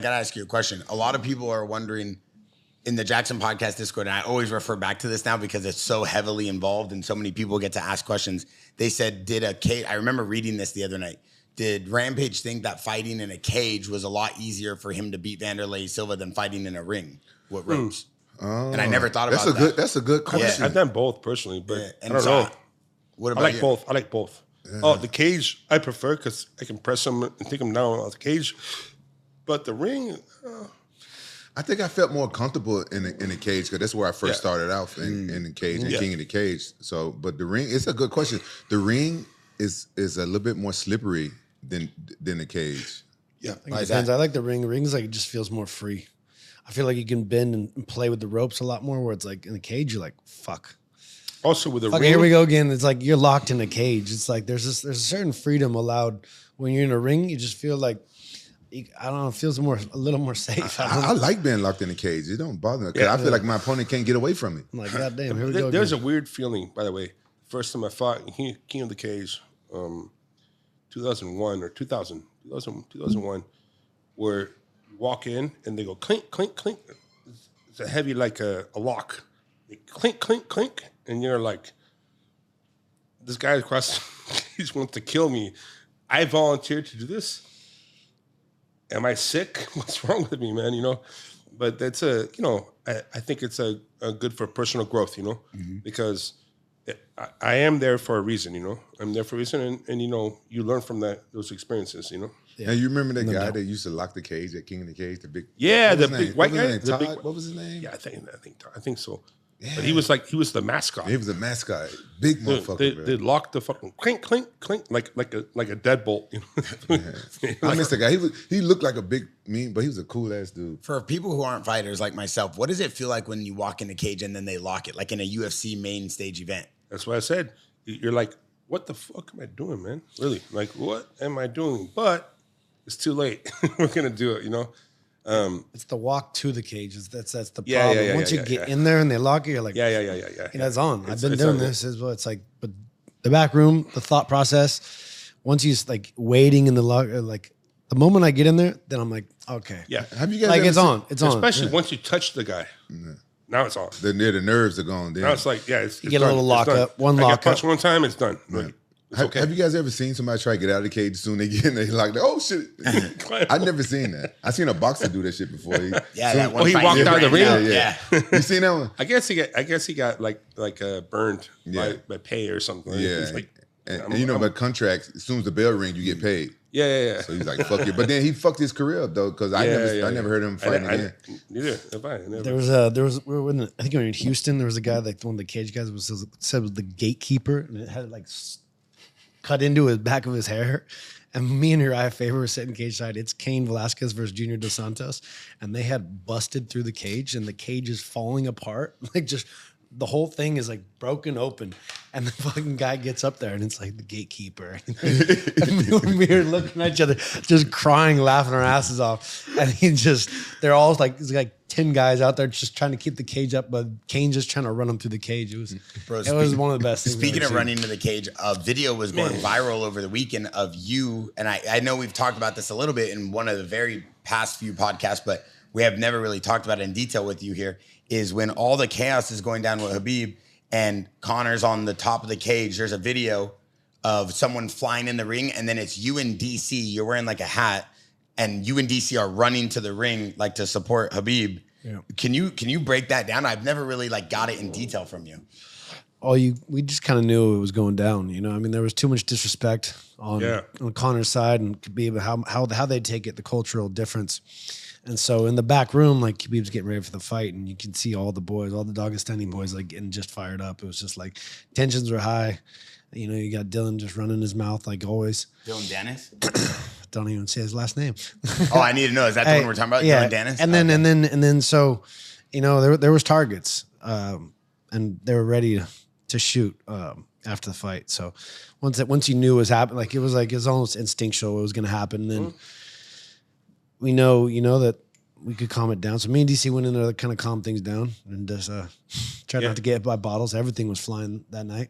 I gotta ask you a question. A lot of people are wondering in the JAXXON podcast Discord, and I always refer back to this now because it's so heavily involved and so many people get to ask questions. They said, I remember reading this the other night. Did Rampage think that fighting in a cage was a lot easier for him to beat Wanderlei Silva than fighting in a ring with ropes? And I never thought about that. That's a good question. Yeah, I've done both personally, but I don't so know. What about I like you? both. I like both. Yeah. Oh, the cage I prefer because I can press them and take them down on the cage. But the ring, I think I felt more comfortable in the cage because that's where I first started out in the cage and King of the Cage. So, but the ring, it's a good question. The ring is a little bit more slippery than the cage. Yeah, it depends. I like the ring. The ring's like it just feels more free. I feel like you can bend and play with the ropes a lot more. Where it's like in the cage, you're like fuck. Also with the ring, here we go again. It's like you're locked in a cage. It's like there's a certain freedom allowed when you're in a ring. You just feel like. I don't know. It feels a little more safe. I like being locked in a cage. It don't bother me because I feel like my opponent can't get away from me. I'm like, God damn, here we go. There's a weird feeling, by the way. First time I fought King of the Cage, 2001 or 2001, where you walk in and they go clink, clink, clink. It's a heavy like a lock. They clink, clink, clink, and you're like, this guy across the cage wants to kill me. I volunteered to do this. Am I sick? What's wrong with me, man? You know, but that's I think it's a good for personal growth, you know, because I am there for a reason, you know. I'm there for a reason, and you know, you learn from those experiences, you know. Yeah, you remember that guy that used to lock the cage at King of the Cage, the big big white guy. What was his name? Yeah, I think so. Yeah. But he was the mascot. He was a mascot, big motherfucker. They locked the fucking clink, clink, clink like a deadbolt. You know? I miss the guy. He looked like a big mean, but he was a cool ass dude. For people who aren't fighters like myself, what does it feel like when you walk in the cage and then they lock it, like in a UFC main stage event? That's what I said. You're like, what the fuck am I doing, man? Really? Like, what am I doing? But it's too late. We're gonna do it, you know. It's the walk to the cages. That's the problem. Once you get in there and they lock you, you're like, That's on. I've been doing this. Is what it's like. But the back room, the thought process. Once you like waiting in the locker, like the moment I get in there, then I'm like, okay, yeah. Have you guys like it's on? It's on. Especially once you touch the guy. Now it's on. The nerves are gone. Now it's like, it's you get done. A little lock up. One lock up. Punch one time, it's done. Right. Have you guys ever seen somebody try to get out of the cage soon they get in there? Like, oh shit! I've never seen that. I seen a boxer do that shit before. He walked out of the ring. Yeah. You seen that one? I guess he got like burned by pay or something. Yeah. He's like, and you know, by contracts, as soon as the bell rings, you get paid. Yeah. So he's like, fuck it. But then he fucked his career up though, because I never heard him fighting again. Neither. There was we were I think we were in Houston. There was a guy like one of the cage guys said was the gatekeeper, and it had like cut into his back of his hair. And me and Uriah Faber were sitting cage side. It's Cain Velasquez versus Junior Dos Santos. And they had busted through the cage and the cage is falling apart. Like just the whole thing is like broken open. And the fucking guy gets up there and it's like the gatekeeper. And we were looking at each other, just crying, laughing our asses off. And they're all like, it's like 10 guys out there just trying to keep the cage up, but Cain just trying to run them through the cage. It was one of the best things. Speaking of running to the cage, a video was going viral over the weekend of you, and I know we've talked about this a little bit in one of the very past few podcasts, but we have never really talked about it in detail with you here, is when all the chaos is going down with Khabib and Conor's on the top of the cage, there's a video of someone flying in the ring, and then it's you in DC, you're wearing like a hat, and you and DC are running to the ring like to support Khabib. Yeah. Can you break that down? I've never really like got it in detail from you. We just kind of knew it was going down. You know, I mean, there was too much disrespect on Conor's side, and Khabib how they take it, the cultural difference. And so in the back room, like Khabib's getting ready for the fight, and you can see all the boys, all the Dagestani boys, like getting just fired up. It was just like tensions were high. You know, you got Dylan just running his mouth like always. Dylan Dennis? Don't even say his last name. Oh, I need to know. Is that the one we're talking about? Yeah. Dylan Dennis? And then so, you know, there was targets, and they were ready to shoot after the fight. So once you knew it was happening, like it was almost instinctual it was going to happen. Then we know that we could calm it down. So me and DC went in there to kind of calm things down and just tried not to get hit by bottles. Everything was flying that night.